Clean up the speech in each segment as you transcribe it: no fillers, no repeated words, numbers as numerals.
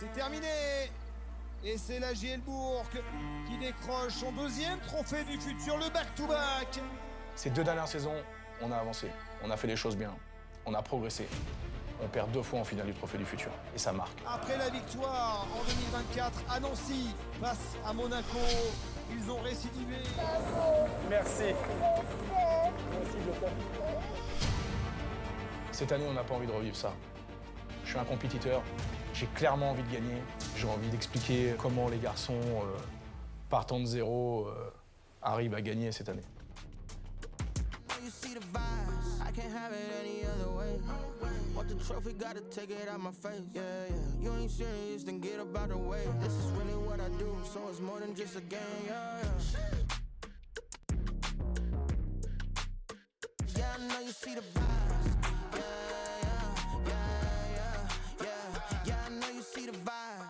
C'est terminé. Et c'est la JL Bourg qui décroche son deuxième trophée du futur, le back-to-back. Ces 2 dernières saisons, on a avancé, on a fait les choses bien, on a progressé. On perd 2 fois en finale du trophée du futur, et ça marque. Après la victoire en 2024 à Nancy face à Monaco, ils ont récidivé. Merci. Merci beaucoup. Cette année, on n'a pas envie de revivre ça. Je suis un compétiteur, j'ai clairement envie de gagner. J'ai envie d'expliquer comment les garçons, partant de zéro, arrivent à gagner cette année. Want the trophy, gotta take it out my face. Yeah, yeah. You ain't serious, then get about the way. This is really what I do, so it's more than just a game. Yeah, yeah. Yeah, I know you see the vibes. Yeah, yeah, yeah, yeah, yeah. Yeah, I know you see the vibes.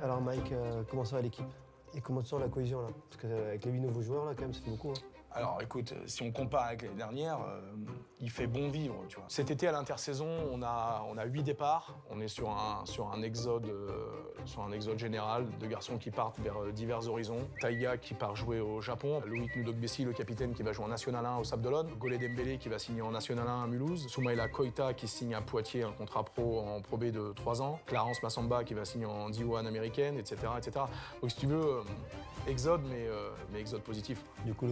Alors Mike, comment ça va l'équipe? Et comment tu sens la cohésion là? Parce qu'avec les 8 nouveaux joueurs là, quand même, ça fait beaucoup. Hein. Alors écoute, si on compare avec l'année dernière, il fait bon vivre, tu vois. Cet été à l'intersaison, on a 8 départs. On est sur un exode général de garçons qui partent vers divers horizons. Taïga qui part jouer au Japon, Loïc Ndogbessi, le capitaine, qui va jouer en National 1 au Sable d'Olonne, Golé Dembélé qui va signer en National 1 à Mulhouse, Soumaïla Koïta qui signe à Poitiers un contrat pro en Pro B de 3 ans, Clarence Massamba qui va signer en D1 américaine, etc., etc. Donc si tu veux, exode, mais exode positif. Du coup,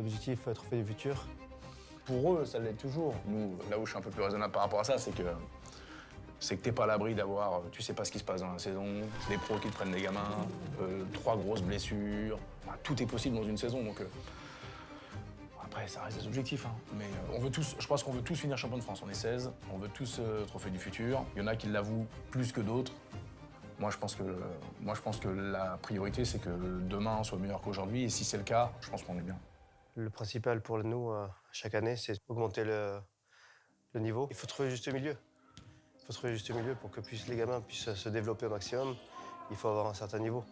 l'objectif, trophée du futur. Pour eux, ça l'est toujours. Nous, là où je suis un peu plus raisonnable par rapport à ça, c'est que t'es pas à l'abri d'avoir, tu sais pas ce qui se passe dans la saison, des pros qui te prennent des gamins, 3 grosses blessures, enfin, tout est possible dans une saison, donc après ça reste des objectifs, hein. Mais on veut tous, je pense qu'on veut tous finir champion de France, on est 16, on veut tous trophée du futur, il y en a qui l'avouent plus que d'autres. Moi je pense que la priorité c'est que demain soit meilleur qu'aujourd'hui, et si c'est le cas, je pense qu'on est bien. Le principal pour nous, chaque année, c'est augmenter le niveau. Il faut trouver le juste milieu. Il faut trouver le juste milieu pour que les gamins puissent se développer au maximum. Il faut avoir un certain niveau.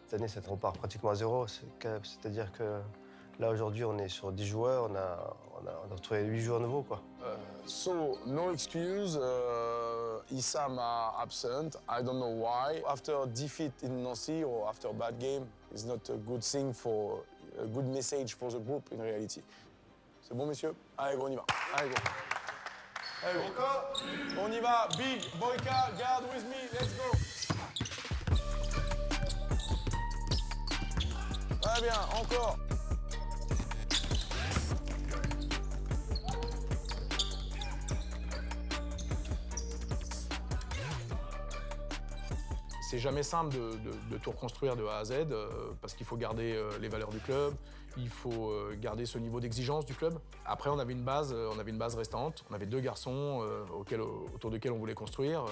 Cette année, ça repart pratiquement à zéro. C'est-à-dire que là, aujourd'hui, on est sur 10 joueurs. On a trouvé 8 joueurs nouveaux, quoi. So, no excuse. Issam are absent. I don't know why. After defeat in Nancy or after a bad game, it's not a good thing for a good message for the group in reality. C'est bon, messieurs? Allez, go, on y va. Allez, go. Allez, go. On y va. Big, Boyka, guard with me. Let's go. Très bien, encore. C'est jamais simple de tout reconstruire de A à Z parce qu'il faut garder les valeurs du club, il faut garder ce niveau d'exigence du club. Après, on avait une base restante, on avait 2 garçons autour desquels on voulait construire,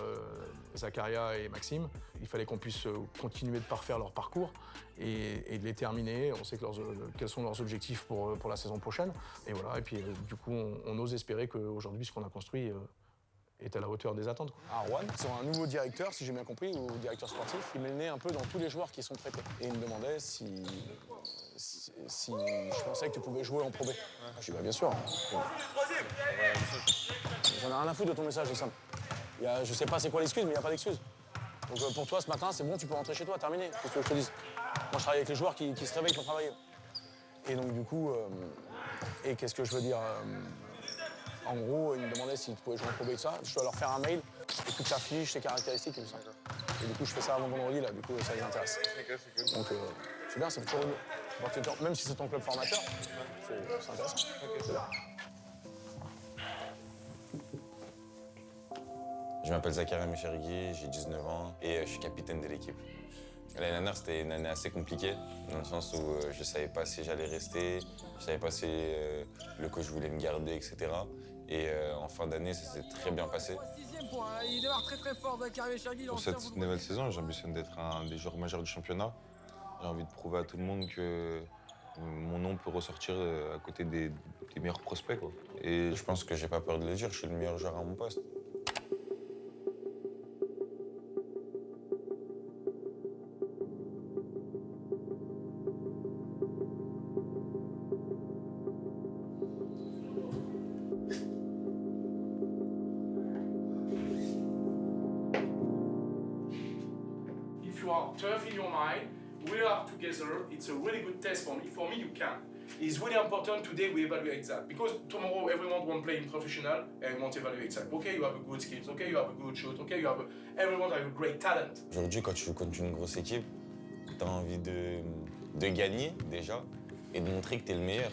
Zakaria et Maxime. Il fallait qu'on puisse continuer de parfaire leur parcours et de les terminer. On sait quels sont leurs objectifs pour la saison prochaine. Et voilà. Et puis du coup, on ose espérer qu'aujourd'hui, ce qu'on a construit est à la hauteur des attentes. Arwan, c'est un nouveau directeur, si j'ai bien compris, ou directeur sportif. Il met le nez un peu dans tous les joueurs qui sont prêtés. Et il me demandait si je pensais que tu pouvais jouer en Pro B. Ouais. Je dis bien sûr. J'en ai rien à foutre de ton message, Sam. Je sais pas c'est quoi l'excuse, mais il n'y a pas d'excuse. Donc pour toi, ce matin, c'est bon, tu peux rentrer chez toi, terminé. Qu'est-ce que tu veux que je te dise? Moi, je travaille avec les joueurs qui se réveillent pour travailler. Et donc du coup, et qu'est-ce que je veux dire en gros, ils me demandaient s'ils pouvaient jouer en Pro B et tout ça. Je dois leur faire un mail, et toute sa fiche, ses caractéristiques et tout ça. Et du coup, je fais ça avant vendredi, là, du coup, ça les intéresse. Donc, c'est bien, ça fait toujours mieux. Même si c'est ton club formateur, c'est intéressant. C'est bien. Je m'appelle Zakaria Mecherigui, j'ai 19 ans et je suis capitaine de l'équipe. L'année dernière, c'était une année assez compliquée, dans le sens où je ne savais pas si j'allais rester, je ne savais pas si le coach voulait me garder, etc. Et en fin d'année, ça s'est très bien passé. Il démarre très très fort, Zakaria Mecherigui. Pour cette nouvelle saison, j'ambitionne d'être un des joueurs majeurs du championnat. J'ai envie de prouver à tout le monde que mon nom peut ressortir à côté des meilleurs prospects, quoi. Et je pense que j'ai pas peur de le dire, je suis le meilleur joueur à mon poste. you are tough in your mind, we are together, it's a really good test for me. For me, you can. It's really important today we evaluate that. Because tomorrow everyone won't play in professional and won't evaluate that. Okay, you have a good skills, okay, you have a good shot, okay, everyone has a great talent. Aujourd'hui, quand tu joues contre une grosse équipe, tu as envie de gagner déjà et de montrer que tu es le meilleur.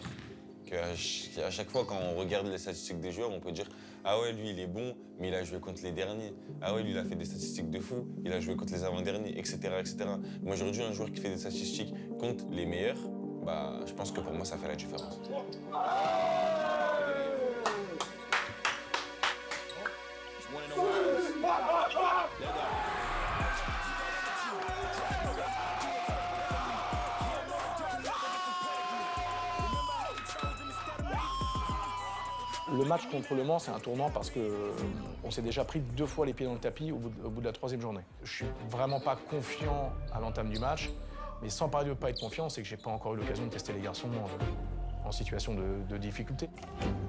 À chaque fois, quand on regarde les statistiques des joueurs, on peut dire « Ah ouais, lui, il est bon, mais il a joué contre les derniers. Ah ouais, lui, il a fait des statistiques de fou, il a joué contre les avant-derniers, etc. etc. » Mais aujourd'hui, un joueur qui fait des statistiques contre les meilleurs, bah, je pense que pour moi, ça fait la différence. Le match contre Le Mans, c'est un tournant parce qu'on s'est déjà pris 2 fois les pieds dans le tapis au bout de la 3e journée. Je suis vraiment pas confiant à l'entame du match, mais sans parler de pas être confiant, c'est que j'ai pas encore eu l'occasion de tester les garçons en situation de difficulté.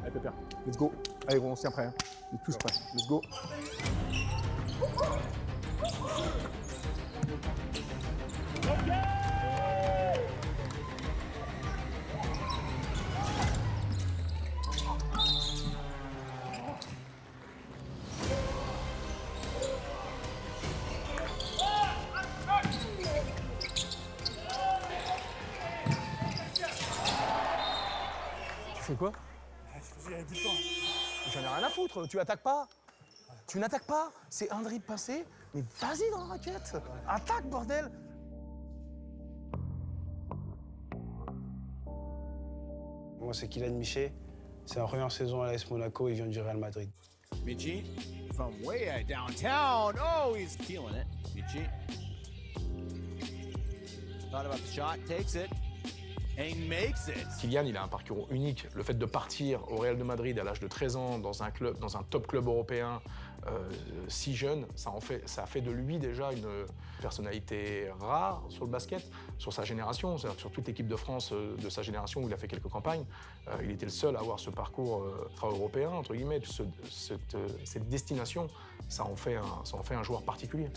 Allez Pépère, let's go. Allez, on se tient prêt. Hein. On est tous prêts. Let's go. C'est quoi? J'en ai rien à foutre, tu attaques pas. Tu n'attaques pas, c'est un dribble passé, mais vas-y dans la raquette. Attaque, bordel. Moi, c'est Kylian Michet. C'est en première saison à l'AS Monaco, il vient du Real Madrid. Michy, from way downtown. Oh, he's killing it. Michy. Thought about the shot, takes it. And makes it. Kylian, il a un parcours unique. Le fait de partir au Real de Madrid à l'âge de 13 ans dans un club, dans un top club européen, si jeune, ça a fait de lui déjà une personnalité rare sur le basket, sur sa génération, c'est-à-dire sur toute l'équipe de France de sa génération où il a fait quelques campagnes. Il était le seul à avoir ce parcours extra-européen, entre guillemets. Cette destination, ça en fait un joueur particulier.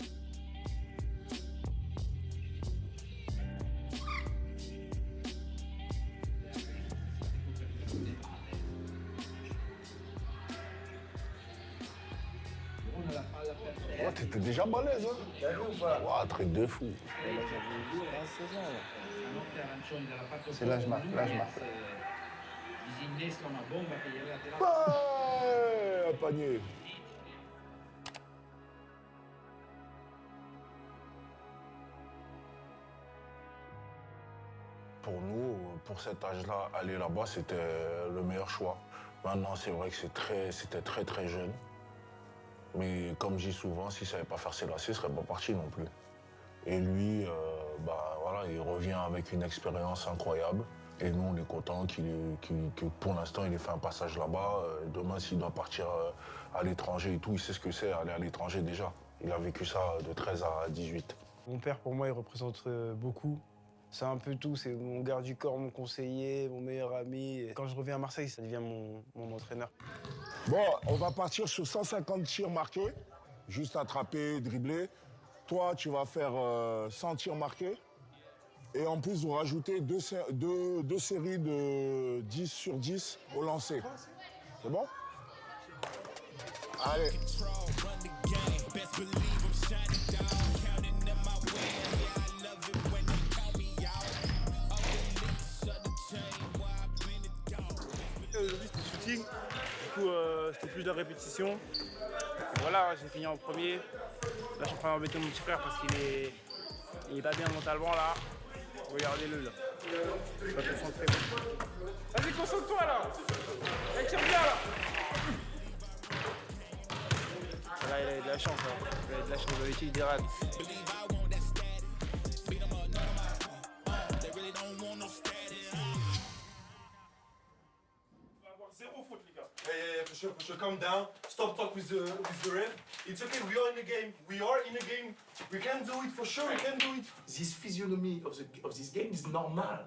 Ouais, t'étais déjà balèze, hein? Ouais, truc de fou. C'est là, je marque, là, je marque. Ouais, un panier. Pour nous, pour cet âge-là, aller là-bas, c'était le meilleur choix. Maintenant, c'est vrai que c'était très, très jeune. Mais comme je dis souvent, s'il ne savait pas faire ses lacets, il ne serait pas parti non plus. Et lui, voilà, il revient avec une expérience incroyable. Et nous, on est contents que pour l'instant, il ait fait un passage là-bas. Demain, s'il doit partir à l'étranger et tout, il sait ce que c'est aller à l'étranger déjà. Il a vécu ça de 13 à 18. Mon père, pour moi, il représente beaucoup. C'est un peu tout, c'est mon garde du corps, mon conseiller, mon meilleur ami. Et quand je reviens à Marseille, ça devient mon entraîneur. Bon, on va partir sur 150 tirs marqués, juste attraper, dribbler. Toi, tu vas faire 100 tirs marqués. Et en plus, vous rajoutez deux séries de 10 sur 10 au lancer. C'est bon? Allez. Aujourd'hui, c'était shooting. Du coup, c'était plus de répétition. Voilà, j'ai fini en premier. Là, je suis en train d'embêter mon petit frère parce qu'il est pas bien mentalement là. Regardez-le là. Je vais pas concentrer. Vas-y, concentre-toi là. Allez, tire bien là. Là, il a eu de la chance. Là. Il a eu de la chance. D'habitude, il dérate. Zéro faute, les gars. Hey, for sure, calm down. Stop talk with the ref. It's okay, we are in the game. We are in the game. We can do it, for sure, we can do it. This physiognomy of this game is normal.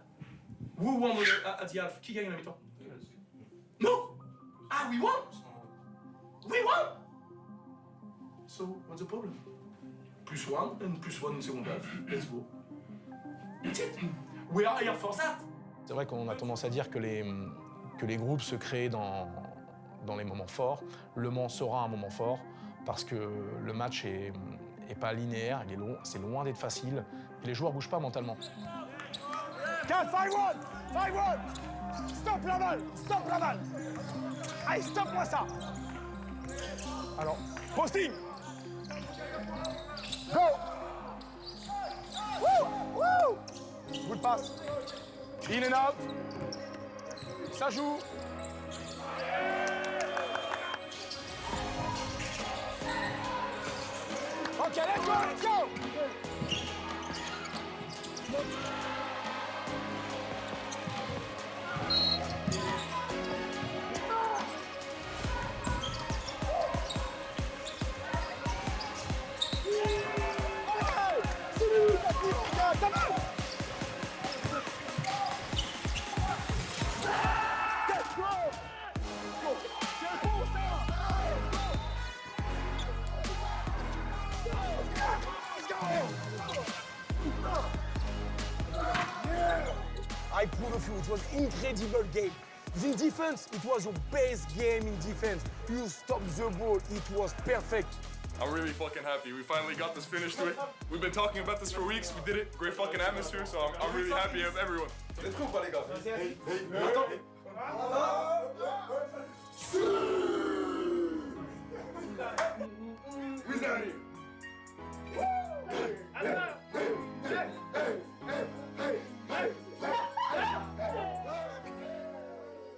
Who won at the half? Qui gagne la mi-temps? No! Ah, we won! We won! So, what's the problem? +1 and +1 in second half. Let's go. That's it. We are here for that. C'est vrai qu'on a tendance à dire que les groupes se créent dans les moments forts. Le Mans sera un moment fort parce que le match est pas linéaire, il est long, c'est loin d'être facile et les joueurs bougent pas mentalement. 4, 5-1, 5-1. Stop la balle. Allez, stop-moi ça. Alors, posting. Go. Woo. Good pass. In and out. Ça joue. Ok, let's go. I prove of you, it was incredible game. In defense, it was your best game in defense. You stopped the ball, it was perfect. I'm really fucking happy. We finally got this finished to it. We've been talking about this for weeks. We did it. Great fucking atmosphere, so I'm really happy of everyone. Let's go, les gars. Who's that here?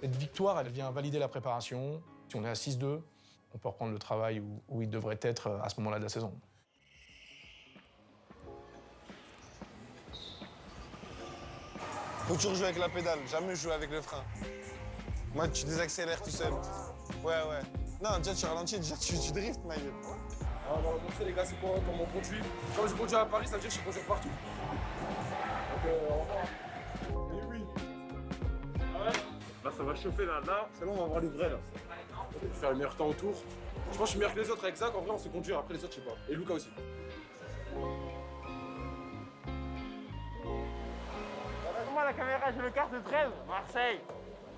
Cette victoire, elle vient valider la préparation. Si on est à 6-2, on peut reprendre le travail où il devrait être à ce moment-là de la saison. Faut toujours jouer avec la pédale, jamais jouer avec le frein. Moi, tu désaccélères tout seul. Ouais. Non, déjà tu ralentis, déjà tu driftes, ma gueule. On va montrer les gars c'est quoi comment on conduit. Quand je conduis à Paris, ça veut dire que je conduis partout. Donc au revoir. Et oui. Là ça va chauffer là, c'est bon on va voir les vrais là. Je vais faire le meilleur temps autour. Je pense que je suis meilleur que les autres avec Zach, en vrai on sait conduire, après les autres je sais pas. Et Luca aussi. Moi la caméra, j'ai le carte de 13, Marseille.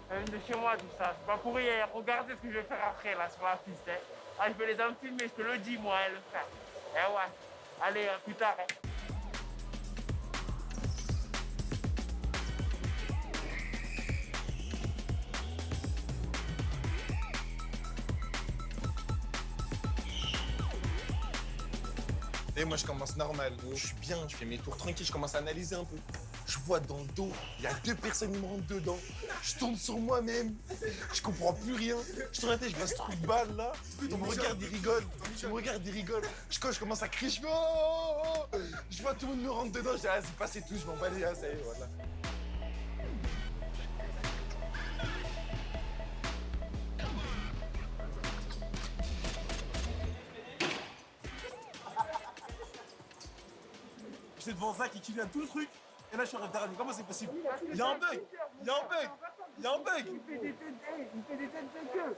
Ça vient de chez moi tout ça. C'est pas pour rien. Regardez ce que je vais faire après là sur la piste. Hein. Ah, je vais les en filmer, je te le dis moi, le frère. Eh ouais. Allez, à plus tard. Hein. Et moi je commence normal, je suis bien, je fais mes tours tranquilles, je commence à analyser un peu. Je vois dans le dos, il y a 2 personnes qui me rentrent dedans. Je tourne sur moi-même, je comprends plus rien. Je tourne la tête, je vois ce truc balle là. Ils me regardent, ils rigolent. Quand je commence à crier, je fais oh. Je vois tout le monde me rentre dedans, je dis ah c'est passé tout, je m'en bats les gars, ça y est, voilà. J'étais devant Zach et Kylian tout le truc, et là je suis arrivé derrière lui. Comment c'est possible? Il y a un bug. Il fait des têtes de queue.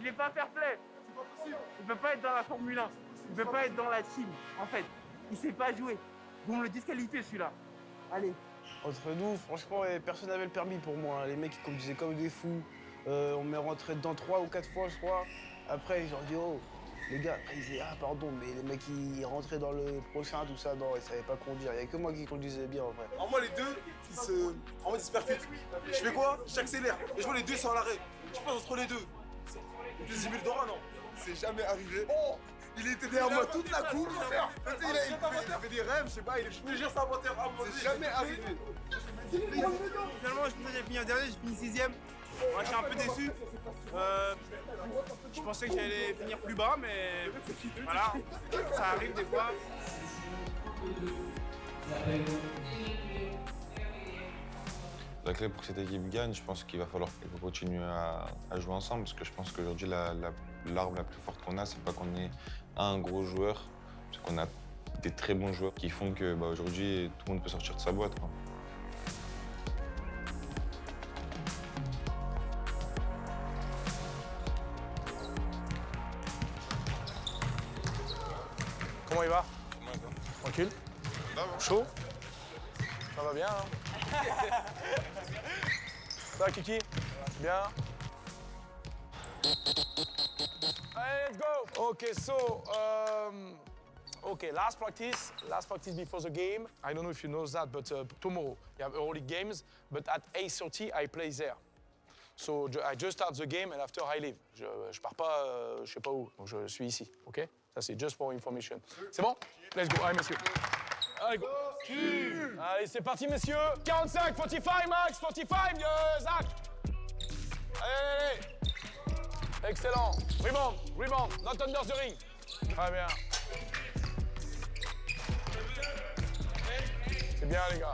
Il est pas fair play. C'est pas possible. Il peut pas être dans la Formule 1. Il peut pas être dans la team, en fait. Il sait pas jouer. Vous me le disqualifiez celui-là. Allez. Entre nous, franchement, personne n'avait le permis pour moi. Les mecs, ils conduisaient comme des fous. On m'est rentré dedans 3 ou 4 fois, je crois. Après, ils ont dit oh. Les gars, après, ils disaient ah pardon, mais les mecs ils rentraient dans le prochain, tout ça, non, ils savaient pas conduire. Il n'y a que moi qui conduisais bien en vrai. En moi les deux, ils se percutent. Je fais quoi? J'accélère. Et je vois les deux sont à l'arrêt. Je passe entre les deux. Le 10 000 d'Ora, non. C'est jamais arrivé. Oh, il était derrière moi toute la course. Il fait des rêves, je sais pas, je me jure ça à terre. C'est jamais arrivé. Finalement, je pensais que j'avais fini en dernier, j'ai fini 6ème. Moi, je suis un peu déçu. Je pensais que j'allais finir plus bas, mais voilà, ça arrive des fois. La clé pour que cette équipe gagne, je pense qu'il va falloir continuer à jouer ensemble, parce que je pense qu'aujourd'hui, l'arme la plus forte qu'on a, c'est pas qu'on ait un gros joueur, c'est qu'on a des très bons joueurs qui font que aujourd'hui, tout le monde peut sortir de sa boîte, quoi. Comment il va? Tranquille? Chaud? Ça va bien, hein? Ça va, Kiki? Bien? Allez, let's go! Okay, so, okay, last practice before the game. I don't know if you know that, but tomorrow you have early games, but at 8:30 I play there. So I just start the game and after I leave. Je pars pas, je sais pas où, donc je suis ici, ok? Ça c'est just for information. C'est bon? Let's go, allez messieurs. Allez, go! Allez, c'est parti messieurs! 45, 45 max, 45, Zach! Allez! Excellent. Rebound, not under the ring. Très bien. C'est bien, les gars.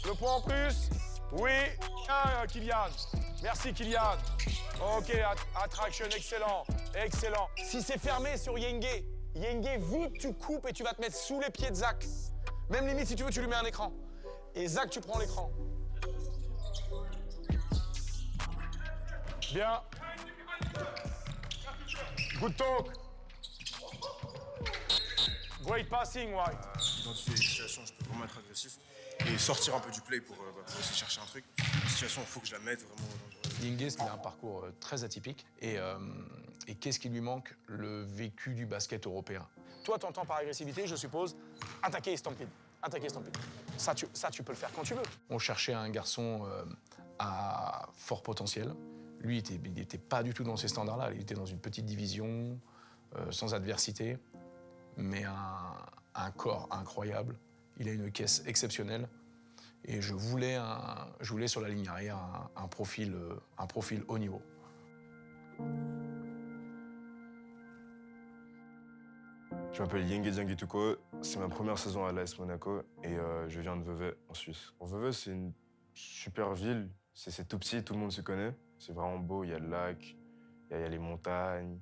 Le point en plus? Oui. Ah, Kylian. Merci, Kylian. OK, attraction, excellent. Excellent. Si c'est fermé sur Yenge, vite, tu coupes et tu vas te mettre sous les pieds de Zach. Même limite, si tu veux, tu lui mets un écran. Et Zach, tu prends l'écran. Bien. Good talk. Great passing, White. Identifier les situations, je peux vraiment être agressif. Et sortir un peu du play pour essayer de chercher un truc. Les situations, il faut que je la mette vraiment. Yenge, il a un parcours très atypique. Et qu'est-ce qui lui manque? Le vécu du basket européen. Toi, tu entends par agressivité, je suppose, attaquer et stampede. Ça, tu peux le faire quand tu veux. On cherchait un garçon à fort potentiel. Lui, il n'était pas du tout dans ces standards-là. Il était dans une petite division, sans adversité, mais un corps incroyable. Il a une caisse exceptionnelle. Et je voulais sur la ligne arrière un profil haut niveau. Je m'appelle Yenge Dianguituko, c'est ma première saison à l'AS Monaco et je viens de Vevey, en Suisse. Vevey, c'est une super ville, c'est tout petit, tout le monde se connaît. C'est vraiment beau, il y a le lac, il y a les montagnes.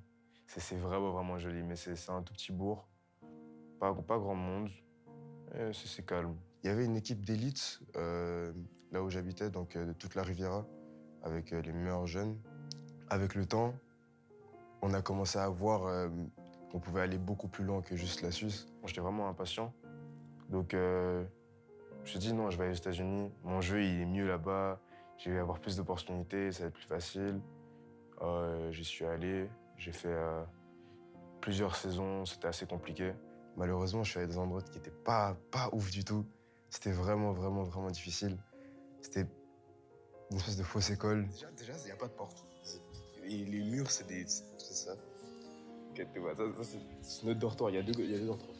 C'est vraiment joli, mais c'est un tout petit bourg, pas grand monde, et c'est calme. Il y avait une équipe d'élite là où j'habitais, donc de toute la Riviera, avec les meilleurs jeunes. Avec le temps, on a commencé à voir qu'on pouvait aller beaucoup plus loin que juste la Suisse. J'étais vraiment impatient, donc je me suis dit non, je vais aller aux États-Unis. Mon jeu, il est mieux là-bas. Je vais avoir plus d'opportunités, ça va être plus facile. J'y suis allé, j'ai fait plusieurs saisons, c'était assez compliqué. Malheureusement, je suis allé dans des endroits qui n'étaient pas ouf du tout. C'était vraiment difficile. C'était une espèce de fausse école. Déjà, il n'y a pas de porte. Et les murs, c'est ça. Ok, tu vois, ça c'est notre dortoir, il y a deux dortoirs.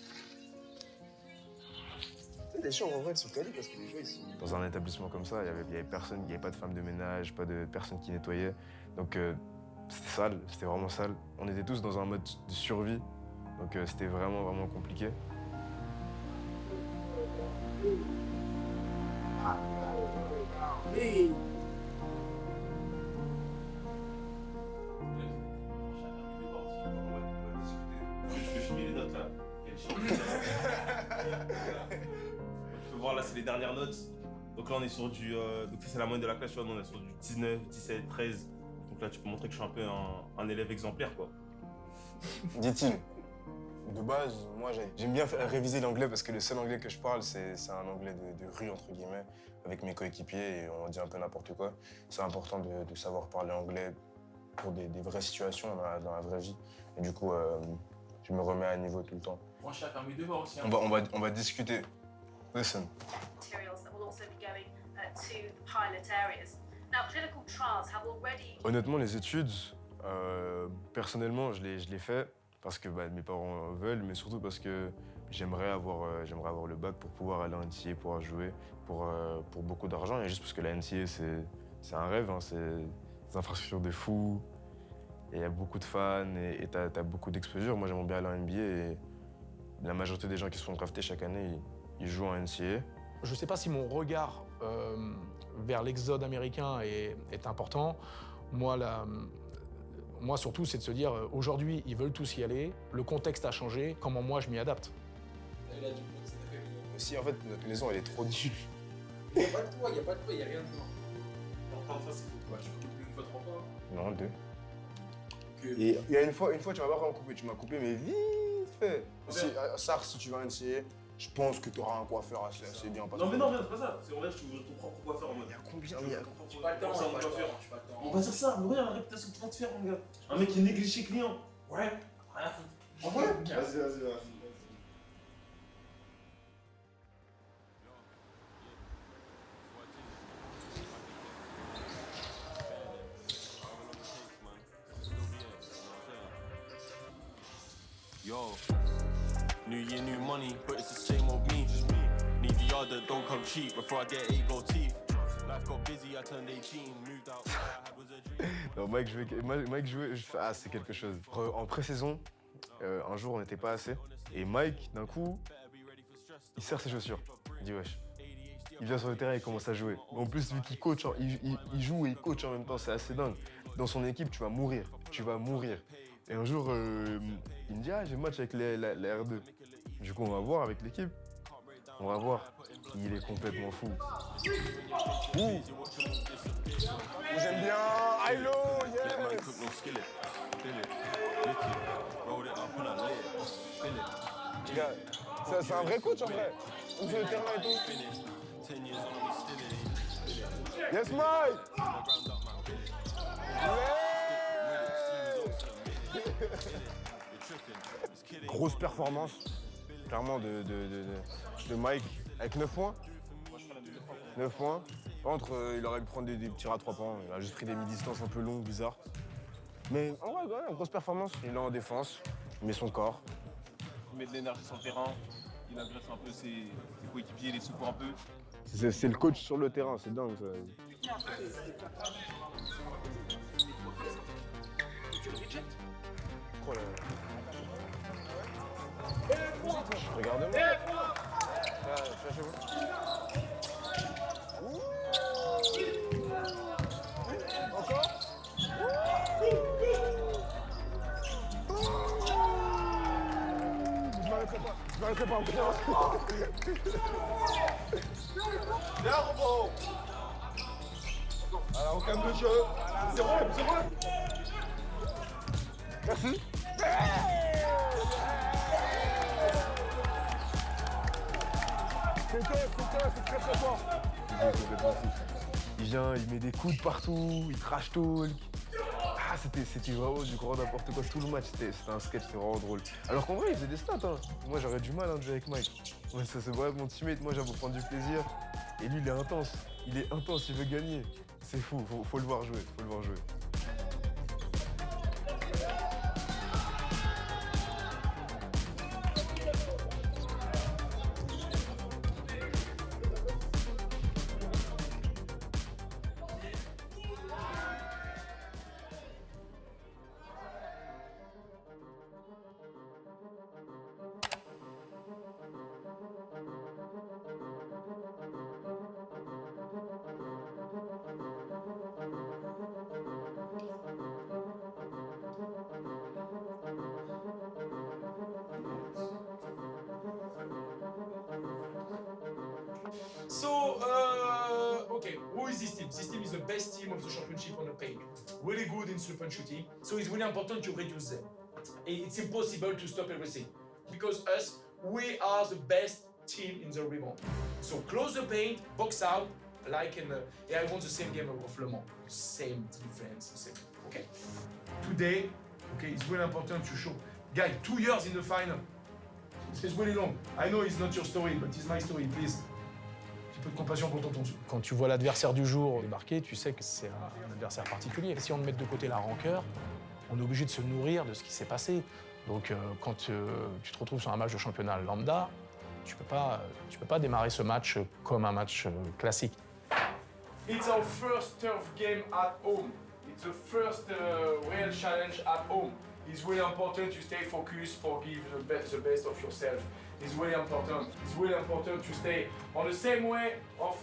Les gens, en vrai, ils sont calés parce que les gens, ils sont... Dans un établissement comme ça, il y avait personne, il n'y avait pas de femme de ménage, pas de personne qui nettoyait. Donc, c'était sale, c'était vraiment sale. On était tous dans un mode de survie, donc c'était vraiment compliqué. Hey. Je peux filmer les notes là. Tu peux voir là, c'est les dernières notes. Donc là, on est sur du. Donc ça, c'est la moyenne de la classe, tu vois. Nous, on est sur du 19, 17, 13. Donc là, tu peux montrer que je suis un peu un élève exemplaire, quoi. Dit-il. De base, moi, j'aime bien réviser l'anglais parce que le seul anglais que je parle, c'est un anglais de rue, entre guillemets, avec mes coéquipiers et on dit un peu n'importe quoi. C'est important de savoir parler anglais pour des vraies situations dans la vraie vie. Et du coup, je me remets à niveau tout le temps. Moi, je suis à faire mes devoirs aussi. On va discuter. Listen. Honnêtement, les études, personnellement, je l'ai fait parce que mes parents veulent, mais surtout parce que j'aimerais avoir le bac pour pouvoir aller en NCAA, pouvoir jouer pour beaucoup d'argent. Et juste parce que la NCAA, c'est un rêve, hein, c'est des infrastructures de fou. Il y a beaucoup de fans et t'as beaucoup d'exposure. Moi, j'aimerais bien aller en NBA et la majorité des gens qui sont draftés chaque année, ils jouent en NCAA. Je ne sais pas si mon regard vers l'exode américain est important. Moi, surtout, c'est de se dire, aujourd'hui, ils veulent tous y aller, le contexte a changé, comment moi je m'y adapte. Mais si, en fait, notre maison, elle est trop nulle. Il n'y a pas de toit, il n'y a rien de toit. Encore une fois, c'est faux. Tu peux couper une fois 3 fois. Non, 2. Et il y a une fois, tu m'as pas vraiment coupé, tu m'as coupé, mais vite fait. Sars, si tu vas NCA, je pense que tu auras un coiffeur assez bien. Non, mais non, c'est pas ça. C'est en vrai, tu ouvres ton propre coiffeur en mode. Il y a combien J'ai pas le temps, on va dire ça, mais regarde la réputation que tu vas te faire, mon gars. Un mec qui néglige ses clients. Ouais, rien à foutre. En vrai? Vas-y. Yo, new year, new money, but it's the same old me. Need the yard that don't come cheap before I get 8 gold teeth. Life got busy, I turned 18, moved out. All I had was a dream. Non, Mike jouait, c'est quelque chose. En pré-saison, un jour on n'était pas assez. Et Mike, d'un coup, il serre ses chaussures. Il dit wesh. Il vient sur le terrain et il commence à jouer. En plus, vu qu'il coach, il joue et il coach en même temps, c'est assez dingue. Dans son équipe, tu vas mourir. Et un jour, il me dit « Ah, j'ai un match avec la R2 ». Du coup, on va voir avec l'équipe. On va voir. Il est complètement fou. Ouh. J'aime bien. Hello, yes. C'est un vrai coach en vrai. On fait le terrain et tout. Yes, Mike. Grosse performance, clairement, de Mike, avec 9 points. 9 points. Par contre, il aurait pu prendre des tirs à 3 points. Il a juste pris des mi-distances un peu longues, bizarres. Mais en vrai, ouais, grosse performance. Il est en défense, il met son corps. Il met de l'énergie sur le terrain, il agresse un peu ses coéquipiers, il les secoue un peu. C'est le coach sur le terrain, c'est dingue ça. Oh là là. Regardez-moi. Cherchez-vous. Encore? Je m'arrêterai pas encore. Bien, Robot. Alors, au calme de jeu. Zéro. Merci. C'est très fort. Il vient, il met des coudes partout, il trash talk. Ah, c'était vraiment du grand n'importe quoi. Tout le match, c'était un sketch, c'était vraiment drôle. Alors qu'en vrai, il faisait des stats. Hein. Moi, j'aurais du mal de jouer avec Mike. Ouais, ça, c'est vrai, mon teammate, moi, j'avoue prendre du plaisir. Et lui, il est intense. Il veut gagner. C'est fou, faut le voir jouer, So, okay, who is this team? This team is the best team of the championship on the page. Really good in three-point shooting, so it's really important to reduce them. It's impossible to stop everything, because us, we are the best team in the rebound. So close the paint, box out, like in I won the same game of Le Mans. Same defense, same, okay? Today, okay, it's really important to show. Guys, 2 years in the final. It's really long. I know it's not your story, but it's my story, please. Un peu de compassion pour tonton. Quand tu vois l'adversaire du jour débarquer, tu sais que c'est un adversaire particulier. Si on met de côté la rancœur, on est obligé de se nourrir de ce qui s'est passé. Donc quand tu te retrouves sur un match de championnat lambda, tu peux pas démarrer ce match comme un match classique. It's our first tough game at home. It's the first real challenge at home. It's really important to stay focused, give the best of yourself. It's really important. It's really important to stay on the same way of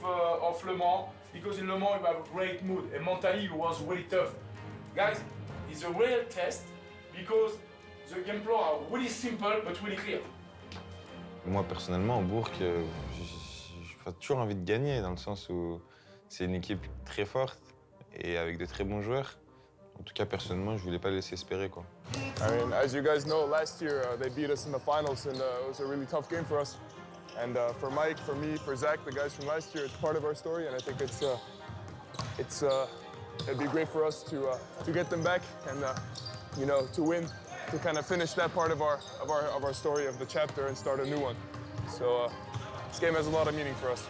Le Mans, because in Le Mans you have a great mood and mentally it was really tough. Guys, it's a real test because the game plan are really simple but really clear. Moi personnellement, en Bourg, j'ai toujours envie de gagner dans le sens où c'est une équipe très forte et avec de très bons joueurs. En tout cas, personnellement, je voulais pas laisser espérer, quoi. I mean, as you guys know, last year they beat us in the finals, and it was a really tough game for us. And for Mike, for me, for Zach, the guys from last year, it's part of our story, and I think it'd be great for us to get them back and you know, to win, to kind of finish that part of our story of the chapter and start a new one. So this game has a lot of meaning for us.